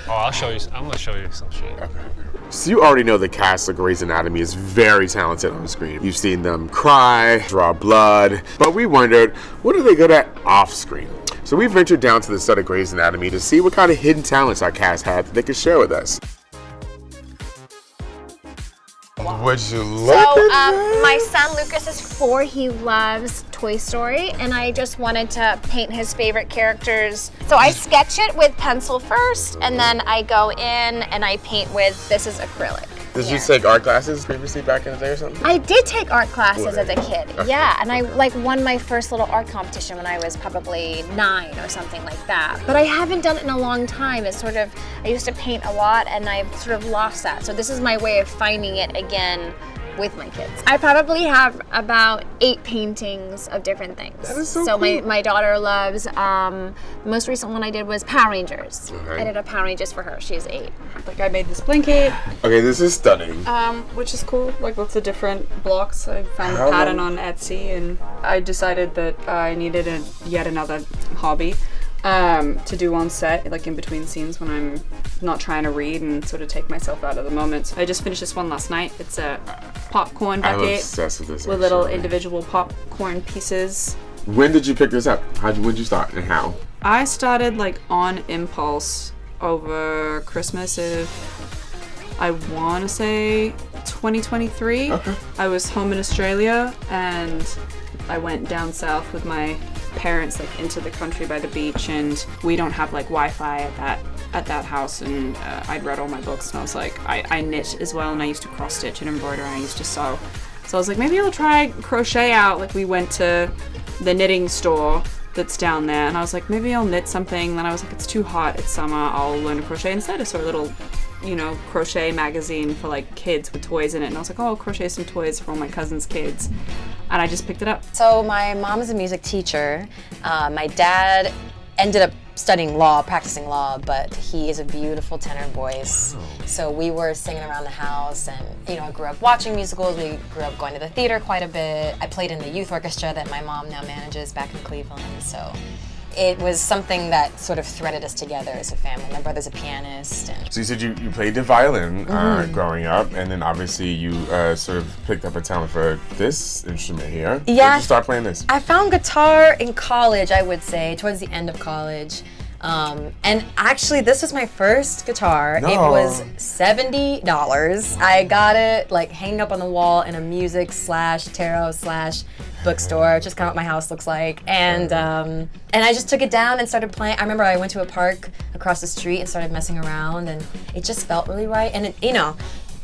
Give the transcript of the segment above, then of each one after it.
Oh, I'll show you. I'm gonna show you some shit. Okay. So you already know the cast of Grey's Anatomy is very talented on the screen. You've seen them cry, draw blood, but we wondered, what are they good at off screen? So we ventured down to the set of Grey's Anatomy to see what kind of hidden talents our cast had that they could share with us. Would you look at that? My son Lucas is 4. He loves Toy Story, and I just wanted to paint his favorite characters. So I sketch it with pencil first, and then I go in and I paint with, this is acrylic. Did you take art classes previously back in the day or something? I did take art classes as a kid, Okay. yeah, and I won my first little art competition when I was probably 9 or something like that. But I haven't done it in a long time. It's sort of, I used to paint a lot and I've sort of lost that. So this is my way of finding it again with my kids. I probably have about 8 paintings of different things. That is so cool. my daughter loves, the most recent one I did was Power Rangers. Okay. I did a Power Rangers for her, she's 8. Like I made this blanket. Okay, this is stunning. Which is cool. Like lots of different blocks. I found the pattern on Etsy, and I decided that I needed yet another hobby to do on set, like in between scenes when I'm not trying to read and sort of take myself out of the moment. So I just finished this one last night. It's a popcorn I'm bucket obsessed with this. with little individual popcorn pieces. When did you pick this up? When did you start and how? I started like on impulse over Christmas of, I want to say 2023. Okay. I was home in Australia and I went down south with my parents, like into the country by the beach, and we don't have like Wi-Fi at that house, and I'd read all my books, and I was like, I knit as well, and I used to cross stitch and embroider, and I used to sew. So I was like, maybe I'll try crochet out. Like we went to the knitting store that's down there, and I was like, maybe I'll knit something. Then I was like, it's too hot, it's summer, I'll learn to crochet instead. I saw a little, crochet magazine for like kids with toys in it, and I was like, oh, I'll crochet some toys for all my cousins' kids, and I just picked it up. So my mom is a music teacher. My dad ended up studying law, practicing law, but he has a beautiful tenor voice. So we were singing around the house, and I grew up watching musicals. We grew up going to the theater quite a bit. I played in the youth orchestra that my mom now manages back in Cleveland. So it was something that sort of threaded us together as a family. My brother's a pianist. And So you said you played the violin growing up, and then obviously you sort of picked up a talent for this instrument here. When did you start playing this? I found guitar in college, I would say, towards the end of college. And actually, this was my first guitar. No. It was $70. I got it like hanging up on the wall in a music / tarot / bookstore, just kind of what my house looks like. And I just took it down and started playing. I remember I went to a park across the street and started messing around, and it just felt really right. And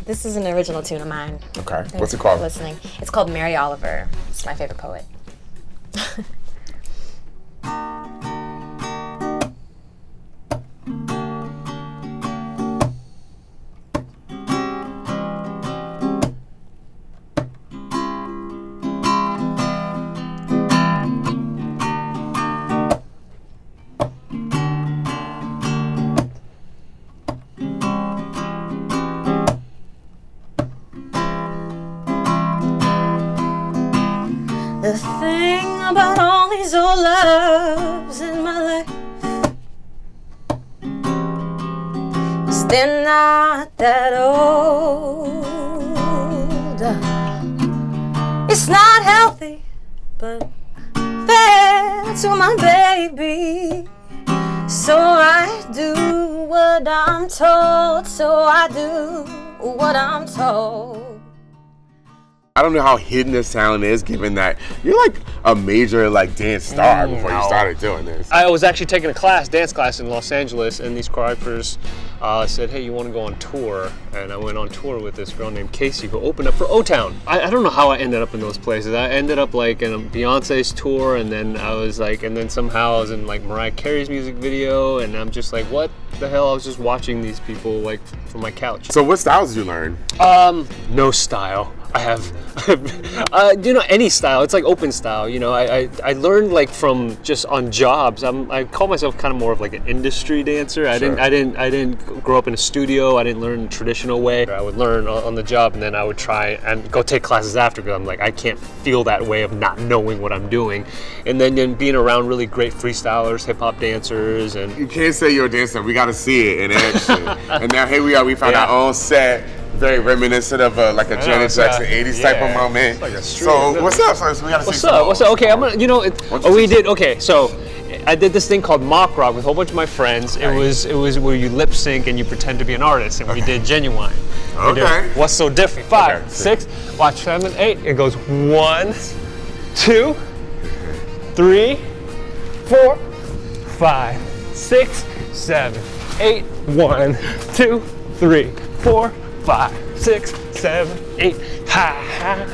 this is an original tune of mine. Okay, what's it called? Listening. It's called Mary Oliver. It's my favorite poet. The thing about all these old loves in my life is they're not that old. It's not healthy, but fair to my baby. So I do what I'm told. So I do what I'm told. I don't know how hidden this talent is, given that you're like a major dance star before you started doing this. I was actually taking a dance class in Los Angeles, and these choreographers said, hey, you want to go on tour? And I went on tour with this girl named Casey who opened up for O-Town. I don't know how I ended up in those places. I ended up in a Beyonce's tour, and then and then somehow I was in Mariah Carey's music video, and I'm just like, what the hell? I was just watching these people from my couch. So what styles did you learn? No style. I have, any style. It's like open style. I learned like from just on jobs. I call myself kind of more of like an industry dancer. I didn't grow up in a studio. I didn't learn the traditional way. I would learn on the job, and then I would try and go take classes after, because I'm like, I can't feel that way of not knowing what I'm doing. And then being around really great freestylers, hip hop dancers, and You can't say you're a dancer. We got to see it in action. And now here we are. We found our own set. Very reminiscent of like a Janet Jackson 80s type of moment. It's like a street, so what's up? So we gotta What's see up? What's up? Okay, I'm gonna. Okay, so I did this thing called mock rock with a whole bunch of my friends. It was where you lip sync and you pretend to be an artist, and we did Genuine. We did What's So Different? 5, 6, watch 7, 8. It goes 1, 2, 3, 4, 5, 6, 7, 8. 1, 2, 3, 4, 5, 6, 7, 8. Ha ha.